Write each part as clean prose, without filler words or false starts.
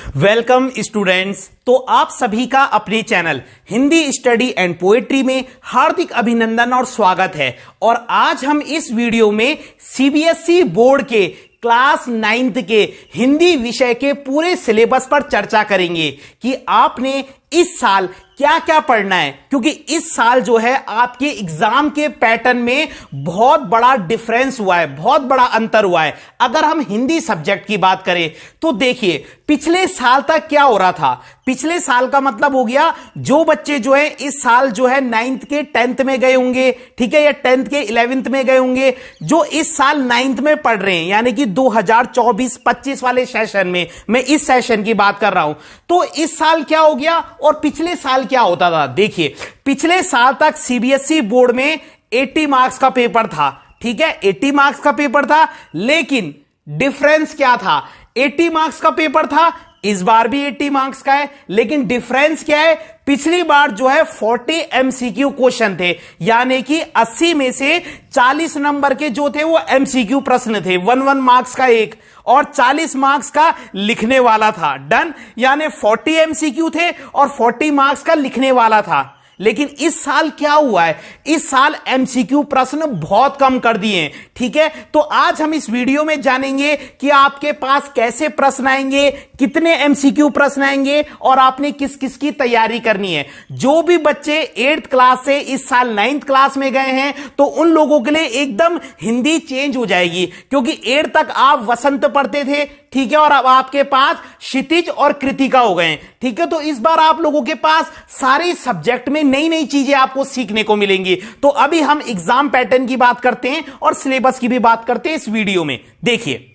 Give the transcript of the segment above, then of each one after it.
Welcome students. तो आप सभी का अपने channel Hindi study and poetry में हार्दिक अभिनंदन और स्वागत है। और आज हम इस वीडियो में सीबीएसई बोर्ड के क्लास 9th के हिंदी विषय के पूरे सिलेबस पर चर्चा करेंगे कि आपने इस साल क्या क्या पढ़ना है, क्योंकि इस साल जो है आपके एग्जाम के पैटर्न में बहुत बड़ा डिफरेंस हुआ है, बहुत बड़ा अंतर हुआ है। अगर हम हिंदी सब्जेक्ट की बात करें तो देखिए पिछले साल तक क्या हो रहा था। पिछले साल का मतलब हो गया जो बच्चे जो है इस साल जो है 9th के 10th में गए होंगे, ठीक है, या 10th के 11th में गए होंगे, जो इस साल 9th में पढ़ रहे हैं, यानी कि 2024-25 वाले सेशन में, मैं इस सेशन की बात कर रहा हूं। तो इस साल क्या हो गया और पिछले साल क्या होता था। देखिए पिछले साल तक सीबीएसई बोर्ड में 80 मार्क्स का पेपर था, ठीक है, 80 मार्क्स का पेपर था, लेकिन डिफरेंस क्या था। 80 मार्क्स का पेपर था, इस बार भी 80 मार्क्स का है, लेकिन डिफरेंस क्या है। पिछली बार जो है 40 एमसीक्यू क्वेश्चन थे, यानी कि 80 में से 40 नंबर के जो थे वो एमसीक्यू प्रश्न थे, 1 मार्क्स का एक और 40 मार्क्स का लिखने वाला था। डन, यानी 40 एमसीक्यू थे और 40 मार्क्स का लिखने वाला था। लेकिन इस साल क्या हुआ है, इस साल एमसीक्यू प्रश्न बहुत कम कर दिए हैं, ठीक है। तो आज हम इस वीडियो में जानेंगे कि आपके पास कैसे प्रश्न आएंगे, कितने एमसीक्यू प्रश्न आएंगे और आपने किस किस की तैयारी करनी है। जो भी बच्चे 8th क्लास से इस साल 9th क्लास में गए हैं तो उन लोगों के लिए एकदम हिंदी चेंज हो जाएगी, क्योंकि 8th तक आप वसंत पढ़ते थे, ठीक है, और अब आपके पास क्षितिज और कृतिका हो गए, ठीक है। तो इस बार आप लोगों के पास सारे सब्जेक्ट में नई नई चीजें आपको सीखने को मिलेंगी। तो अभी हम एग्जाम पैटर्न की बात करते हैं और सिलेबस की भी बात करते हैं इस वीडियो में। देखिए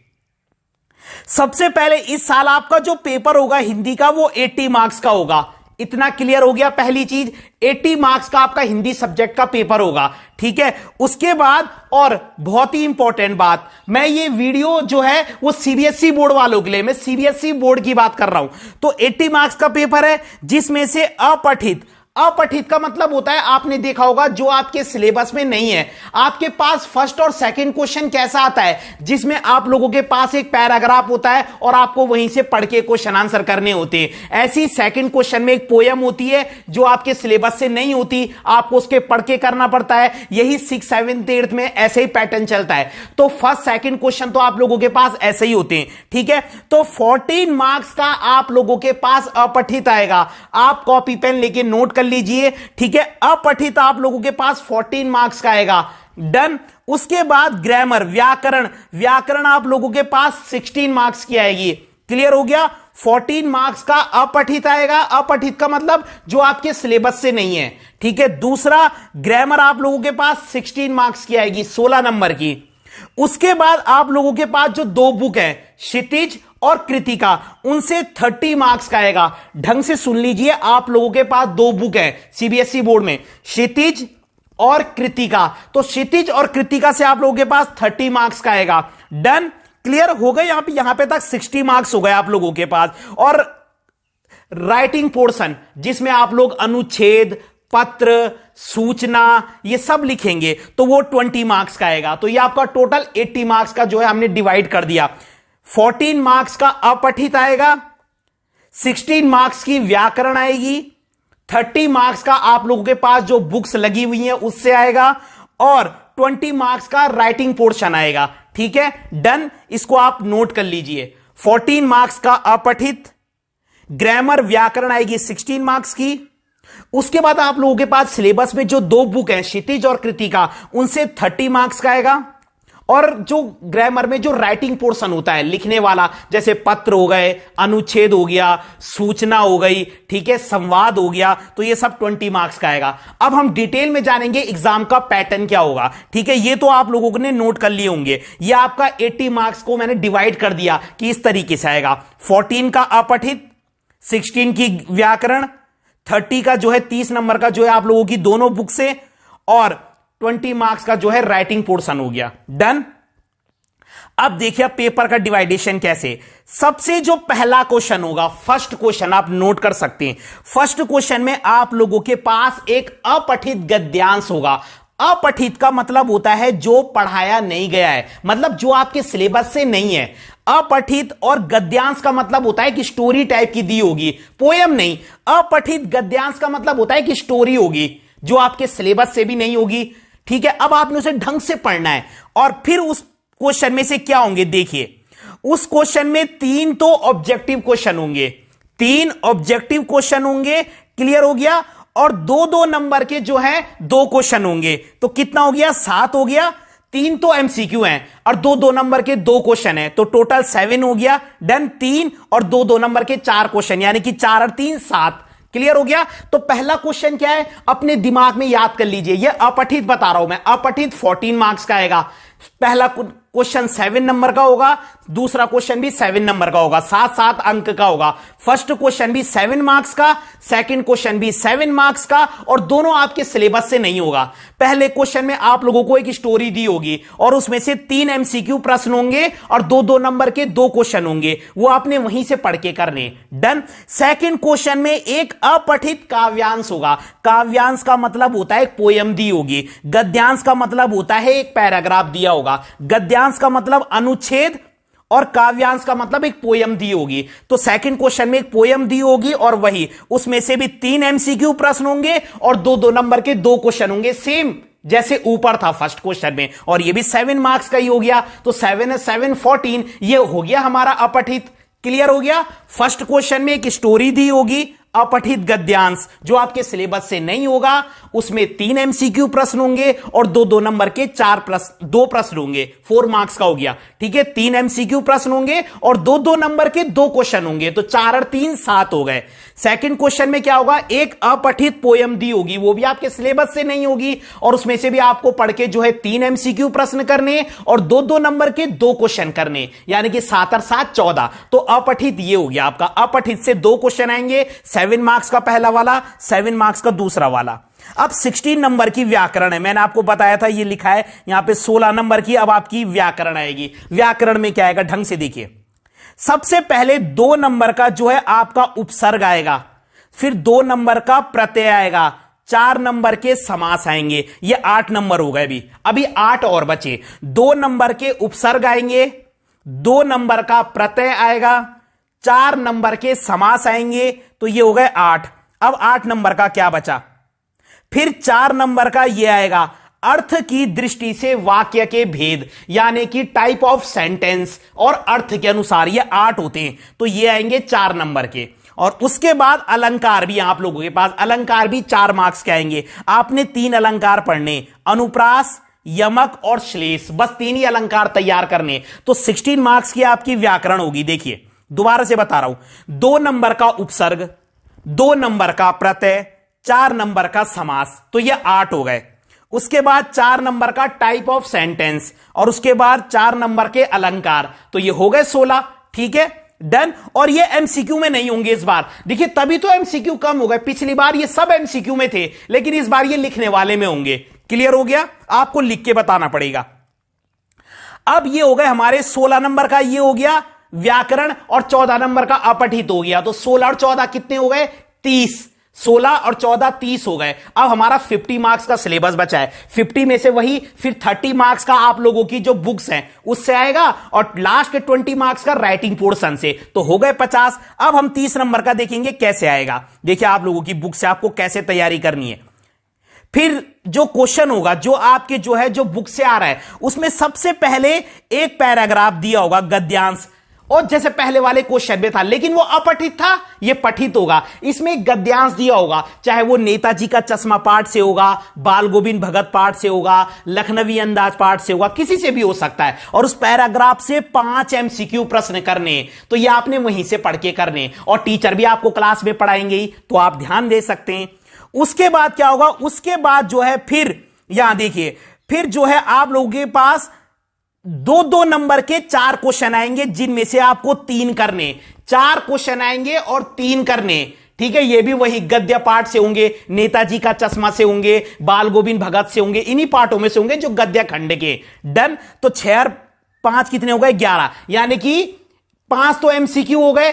सबसे पहले इस साल आपका जो पेपर होगा हिंदी का वो 80 मार्क्स का होगा। इतना क्लियर हो गया। पहली चीज 80 मार्क्स का आपका हिंदी सब्जेक्ट का पेपर होगा, ठीक है। उसके बाद और बहुत ही इंपॉर्टेंट बात, मैं ये वीडियो जो है वो सीबीएसई बोर्ड वालों के लिए, मैं सीबीएसई बोर्ड की बात कर रहा हूं। तो 80 मार्क्स का पेपर है जिसमें से अपठित का मतलब होता है, आपने देखा होगा जो आपके सिलेबस में नहीं है। आपके पास फर्स्ट और सेकंड क्वेश्चन कैसा आता है, जिसमें आप लोगों के पास एक पैराग्राफ होता है और आपको वहीं से पढ़ के क्वेश्चन आंसर करने होते हैं। ऐसी सेकंड क्वेश्चन में एक पोयम होती है जो आपके सिलेबस से नहीं होती, आपको उसके पढ़ के करना पड़ता है। यही 6th 7th 8th में ऐसे ही पैटर्न चलता है। तो फर्स्ट सेकंड क्वेश्चन तो आप लोगों के पास ऐसे ही होते हैं, ठीक है। तो 14 मार्क्स का आप लोगों के पास अपठित आएगा। आप कॉपी पेन लेके नोट कर लीजिए, ठीक है। अपठित आप लोगों के पास 14 मार्क्स का आएगा। डन। उसके बाद ग्रामर, व्याकरण आप लोगों के पास 16 मार्क्स की आएगी। क्लियर हो गया। 14 मार्क्स का अपठित आएगा। अपठित का मतलब जो आपके सिलेबस से नहीं है, ठीक है। दूसरा ग्रामर आप लोगों के पास 16 मार्क्स की आएगी, 16 नंबर की। उसके बाद आप लोगों के पास जो दो बुक है क्षितिज और कृतिका, उनसे 30 मार्क्स का आएगा। ढंग से सुन लीजिए, आप लोगों के पास दो बुक है सीबीएसई बोर्ड में, क्षितिज और कृतिका। तो क्षितिज और कृतिका से आप लोगों के पास 30 मार्क्स का आएगा। डन। क्लियर हो गए। यहां पे तक 60 मार्क्स हो गए आप लोगों के पास। और राइटिंग पोर्शन जिसमें आप लोग अनुच्छेद, पत्र, सूचना ये सब लिखेंगे तो वो 20 मार्क्स का आएगा। तो ये आपका टोटल 80 मार्क्स का जो है हमने डिवाइड कर दिया। 14 मार्क्स का अपठित आएगा, 16 मार्क्स की व्याकरण आएगी, 30 मार्क्स का आप लोगों के पास जो बुक्स लगी हुई हैं उससे आएगा, और 20 मार्क्स का राइटिंग पोर्शन आएगा, ठीक है। डन। इसको आप नोट कर लीजिए। 14 मार्क्स का अपठित, ग्रामर व्याकरण आएगी 16 मार्क्स की। उसके बाद आप लोगों के पास सिलेबस में जो दो बुक हैं क्षितिज और कृतिका, उनसे 30 मार्क्स का आएगा। और जो ग्रामर में जो राइटिंग पोर्शन होता है लिखने वाला, जैसे पत्र हो गए, अनुच्छेद हो गया, सूचना हो गई, ठीक है, संवाद हो गया, तो ये सब 20 मार्क्स का आएगा। अब हम डिटेल में जानेंगे एग्जाम का पैटर्न क्या होगा, ठीक है। ये तो आप लोगों ने नोट कर लिए होंगे। ये आपका 80 मार्क्स को मैंने डिवाइड कर दिया कि इस तरीके से आएगा। 14 का अपठित, 16 की व्याकरण, 30 का जो है 30 नंबर का जो है आप लोगों की दोनों बुक से, और 20 मार्क्स का जो है राइटिंग पोर्शन हो गया। डन। अब देखिए पेपर का डिवाइडेशन कैसे। सबसे जो पहला क्वेश्चन होगा, फर्स्ट क्वेश्चन आप नोट कर सकते हैं। फर्स्ट क्वेश्चन में आप लोगों के पास एक अपठित गद्यांश होगा। अपठित का मतलब होता है जो पढ़ाया नहीं गया है, मतलब जो आपके सिलेबस से नहीं है। अपठित और गद्यांश का मतलब होता है कि स्टोरी टाइप की दी होगी, पोयम नहीं। अपठित गद्यांश का मतलब होता है कि स्टोरी होगी जो आपके सिलेबस से भी नहीं होगी। ठीक है, अब आपने उसे ढंग से पढ़ना है और फिर उस क्वेश्चन में से क्या होंगे देखिए, उस क्वेश्चन में 3 तो ऑब्जेक्टिव क्वेश्चन होंगे, 3 ऑब्जेक्टिव क्वेश्चन होंगे, क्लियर हो गया। और 2-2 नंबर के जो है 2 क्वेश्चन होंगे, तो कितना हो गया, 7 हो गया। 3 तो एमसीक्यू हैं और 2-2 नंबर के 2 क्वेश्चन है, तो टोटल 7 हो गया। डन, 3 और 2-2 नंबर के 4 क्वेश्चन, यानी कि 4 और 3 7। क्लियर हो गया। तो पहला क्वेश्चन क्या है, अपने दिमाग में याद कर लीजिए, ये अपठित बता रहा हूं मैं, अपठित 14 मार्क्स का आएगा। पहला क्वेश्चन 7 नंबर का होगा, दूसरा क्वेश्चन भी 7 नंबर का होगा, 7-7 अंक का होगा। फर्स्ट क्वेश्चन भी 7 मार्क्स का, सेकंड क्वेश्चन भी 7 मार्क्स का, और दोनों आपके सिलेबस से नहीं होगा। पहले क्वेश्चन में आप लोगों को एक स्टोरी दी होगी और उसमें से 3 एमसीक्यू प्रश्न होंगे और 2-2 नंबर के 2 क्वेश्चन होंगे, वो आपने वहीं से पढ़ के करने। डन। सेकंड क्वेश्चन में एक अपठित काव्यांश होगा। काव्यांश का मतलब होता है एक पोयम दी होगी, गद्यांश का मतलब होता है एक पैराग्राफ दिया होगा। गद्यांश का मतलब अनुच्छेद और काव्यांश का मतलब एक पोयम दी होगी। तो सेकंड क्वेश्चन में एक पोयम दी होगी और वही उसमें से भी 3 एमसीक्यू प्रश्न होंगे और 2-2 नंबर के 2 क्वेश्चन होंगे, सेम जैसे ऊपर था फर्स्ट क्वेश्चन में, और ये भी 7 मार्क्स का ही हो गया। तो 7 7 14, ये हो गया हमारा अपठित। क्लियर हो गया। फर्स्ट क्वेश्चन में एक स्टोरी दी होगी, अपठित गद्यांश जो आपके सिलेबस से नहीं होगा, उसमें 3 एमसीक्यू प्रश्न होंगे और 2-2 नंबर के 2 प्रश्न होंगे, 4 मार्क्स का हो गया। ठीक है, 3 एमसीक्यू प्रश्न होंगे और 2-2 नंबर के 2 क्वेश्चन होंगे, तो 4 और 3 7 हो गए। सेकंड क्वेश्चन में क्या होगा, एक अपठित पोयम दी होगी, वो भी आपके सिलेबस से नहीं होगी और उसमें से भी आपको पढ़ के जो है 3 एमसीक्यू प्रश्न करने और 2-2 नंबर के 2 क्वेश्चन करने, यानी कि 7 और 7 14। तो अपठित ये हो गया आपका। अपठित से 2 क्वेश्चन आएंगे, 7 मार्क्स का पहला वाला, 7 मार्क्स का दूसरा वाला। अब 16 नंबर की व्याकरण है, मैंने आपको बताया था, ये लिखा है यहां पे 16 नंबर की। अब आपकी व्याकरण आएगी। व्याकरण में क्या आएगा, ढंग से देखिए। सबसे पहले 2 नंबर का जो है आपका उपसर्ग आएगा, फिर 2 नंबर का प्रत्यय आएगा, 4 नंबर के समास आएंगे, ये 8 नंबर हो गए। अभी 8 और बचे। 2 नंबर के उपसर्ग आएंगे, 2 नंबर का प्रत्यय आएगा, 4 नंबर के समास आएंगे, तो ये हो गए 8। अब 8 नंबर का क्या बचा, फिर 4 नंबर का ये आएगा, अर्थ की दृष्टि से वाक्य के भेद, यानी कि टाइप ऑफ सेंटेंस और अर्थ के अनुसार, ये 8 होते हैं, तो ये आएंगे 4 नंबर के। और उसके बाद अलंकार भी आप लोगों के पास, अलंकार भी 4 मार्क्स के आएंगे। आपने 3 अलंकार पढ़ने, अनुप्रास, यमक और श्लेष, बस 3 ही अलंकार तैयार करने। तो 16 मार्क्स की आपकी व्याकरण होगी। देखिए दोबारा से बता रहा हूं, 2 नंबर का उपसर्ग, 2 नंबर का प्रत्यय, 4 नंबर का समास, तो ये 8 हो गए। उसके बाद 4 नंबर का टाइप ऑफ सेंटेंस और उसके बाद 4 नंबर के अलंकार, तो ये हो गए 16। ठीक है, डन। और ये एमसीक्यू में नहीं होंगे इस बार, देखिए तभी तो एमसीक्यू कम हो गए। पिछली बार ये सब एमसीक्यू में थे, लेकिन इस बार ये लिखने वाले में होंगे। क्लियर हो गया, आपको लिख के बताना पड़ेगा। अब ये हो गए हमारे 16 नंबर का, ये हो गया व्याकरण, और 14 नंबर का अपठित हो गया। तो 16 और 14 कितने हो गए, 30। 16 और 14 30 हो गए। अब हमारा 50 मार्क्स का सिलेबस बचा है। 50 में से वही फिर 30 मार्क्स का आप लोगों की जो बुक्स हैं उससे आएगा और लास्ट के 20 मार्क्स का राइटिंग पोर्शन से, तो हो गए 50। अब हम 30 नंबर का देखेंगे कैसे आएगा। देखिए आप लोगों की बुक से आपको कैसे तैयारी करनी है। फिर जो क्वेश्चन होगा, जो आपके जो है जो बुक से आ रहा है, उसमें सबसे पहले एक पैराग्राफ दिया होगा गद्यांश, और जैसे पहले वाले क्वेश्चन में था, लेकिन वो अपठित था, ये पठित होगा। इसमें गद्यांश दिया होगा, चाहे वो नेताजी का चश्मा पाठ से होगा, बाल गोविंद भगत पाठ से होगा, लखनवी अंदाज पाठ से होगा, किसी से भी हो सकता है। और उस पैराग्राफ से 5 एमसीक्यू प्रश्न करने, तो ये आपने वहीं से पढ़ के करने, और टीचर भी आपको क्लास में पढ़ाएंगे ही, तो आप ध्यान दे सकते हैं। उसके बाद क्या होगा, उसके बाद जो है फिर यहां देखिए, फिर जो है आप लोगों के पास 2-2 नंबर के 4 क्वेश्चन आएंगे, जिनमें से आपको 3 करने। 4 क्वेश्चन आएंगे और 3 करने। ठीक है, ये भी वही गद्य पाठ से होंगे, नेताजी का चश्मा से होंगे, बाल गोविंद भगत से होंगे, इन्हीं पाठों में से होंगे जो गद्य खंड के। डन। तो 6 और 5 कितने हो गए, 11, यानी कि 5 तो एमसीक्यू हो गए।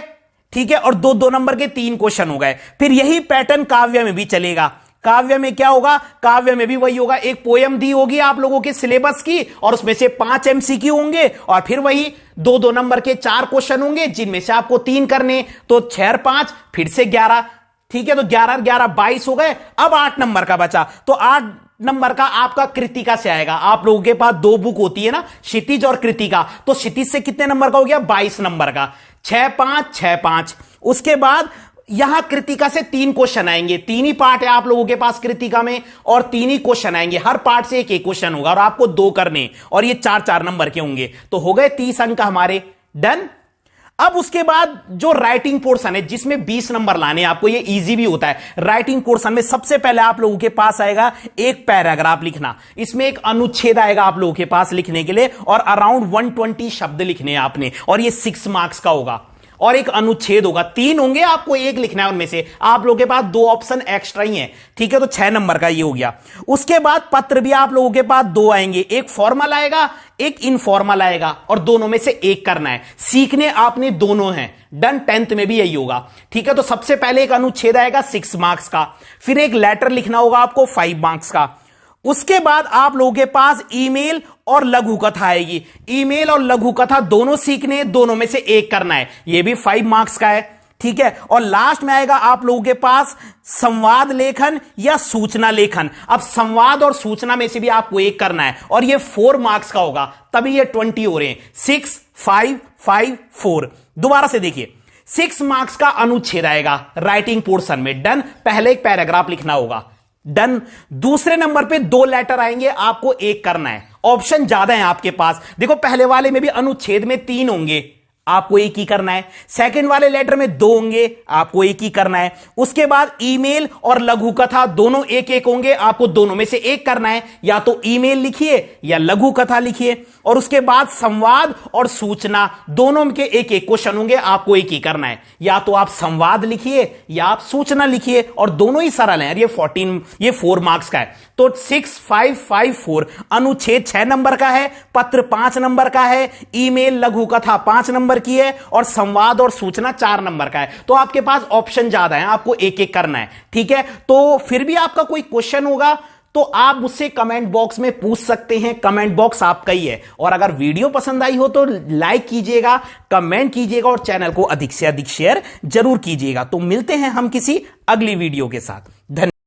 ठीक है, और 2-2 नंबर के 3 क्वेश्चन हो गए। फिर यही पैटर्न काव्य में भी चलेगा। काव्य में क्या होगा, काव्य में भी वही होगा, एक पोयम दी होगी आप लोगों के सिलेबस की और उसमें से 5 एमसीक्यू होंगे, और फिर वही दो दो नंबर के 4 क्वेश्चन होंगे, जिनमें से आपको 3 करने, तो 6 और 5 फिर से 11। ठीक है, तो 11 और 11 22 हो गए। अब 8 नंबर का बचा, तो 8 नंबर का आपका कृतिका से आएगा। आप लोगों के पास 2 बुक होती है ना, क्षितिज और कृतिका, तो क्षितिज से कितने नंबर का हो गया? 22 नंबर का। 6 5 6 5। उसके बाद यहां कृतिका से 3 क्वेश्चन आएंगे, 3 ही पार्ट है आप लोगों के पास कृतिका में, और 3 ही क्वेश्चन आएंगे, हर पार्ट से एक एक क्वेश्चन होगा और आपको 2 करने, और ये 4-4 नंबर के होंगे। तो हो गए 30 अंक हमारे। डन। अब उसके बाद जो राइटिंग पोर्शन है, जिसमें 20 नंबर लाने, आपको ये इजी भी होता है। राइटिंग पोर्शन में सबसे पहले आप लोगों के पास आएगा एक पैराग्राफ लिखना, इसमें एक अनुच्छेद आएगा आप लोगों के पास लिखने के लिए, और अराउंड 120 शब्द लिखने हैं आपने, और ये 6 मार्क्स का होगा। और एक अनुच्छेद होगा, 3 होंगे, आपको एक लिखना है उनमें से। आप लोगों के पास 2 ऑप्शन एक्स्ट्रा ही हैं। ठीक है, तो 6 नंबर का ये हो गया। उसके बाद पत्र भी आप लोगों के पास 2 आएंगे, एक फॉर्मल आएगा, एक इनफॉर्मल आएगा, और दोनों में से एक करना है। सीखने आपने दोनों हैं। डन। 10th में भी यही होगा। ठीक है, तो सबसे पहले एक अनुच्छेद आएगा 6 मार्क्स का, फिर एक लेटर लिखना होगा आपको 5 मार्क्स का। उसके बाद आप लोगों के पास ईमेल और लघु कथा आएगी। ईमेल और लघु कथा दोनों सीखने, दोनों में से एक करना है, यह भी 5 मार्क्स का है। ठीक है, और लास्ट में आएगा आप लोगों के पास संवाद लेखन या सूचना लेखन। अब संवाद और सूचना में से भी आपको एक करना है, और ये 4 मार्क्स का होगा, तभी ये 20 हो रहे हैं। 6 5 5 4। दोबारा से देखिए, 6 मार्क्स का अनुच्छेद आएगा राइटिंग पोर्शन में। डन। पहले एक पैराग्राफ लिखना होगा। डन। दूसरे नंबर पे 2 लेटर आएंगे, आपको एक करना है। ऑप्शन ज्यादा है आपके पास, देखो पहले वाले में भी अनुच्छेद में 3 होंगे, आपको एक ही करना है। सेकंड वाले लेटर में 2 होंगे, आपको एक ही करना है। उसके बाद ईमेल और लघु कथा दोनों एक एक होंगे, आपको दोनों में से एक करना है, या तो ईमेल लिखिए या लघु कथा लिखिए। और उसके बाद संवाद और सूचना दोनों के एक एक क्वेश्चन होंगे, आपको एक ही करना है, या तो आप संवाद लिखिए या आप सूचना लिखिए, और दोनों ही सरल हैं। ये 4 मार्क्स का है। तो 6 5 5 4। अनुच्छेद 6 नंबर का है, पत्र 5 नंबर का है, ईमेल लघु कथा 5 नंबर की है, और संवाद और सूचना 4 नंबर का है। तो आपके पास ऑप्शन ज्यादा है, आपको एक एक करना है। ठीक है, तो फिर भी आपका कोई क्वेश्चन होगा तो आप मुझसे कमेंट बॉक्स में पूछ सकते हैं, कमेंट बॉक्स आपका ही है। और अगर वीडियो पसंद आई हो तो लाइक कीजिएगा, कमेंट कीजिएगा, और चैनल को अधिक से अधिक शेयर जरूर कीजिएगा। तो मिलते हैं हम किसी अगली वीडियो के साथ। धन्यवाद।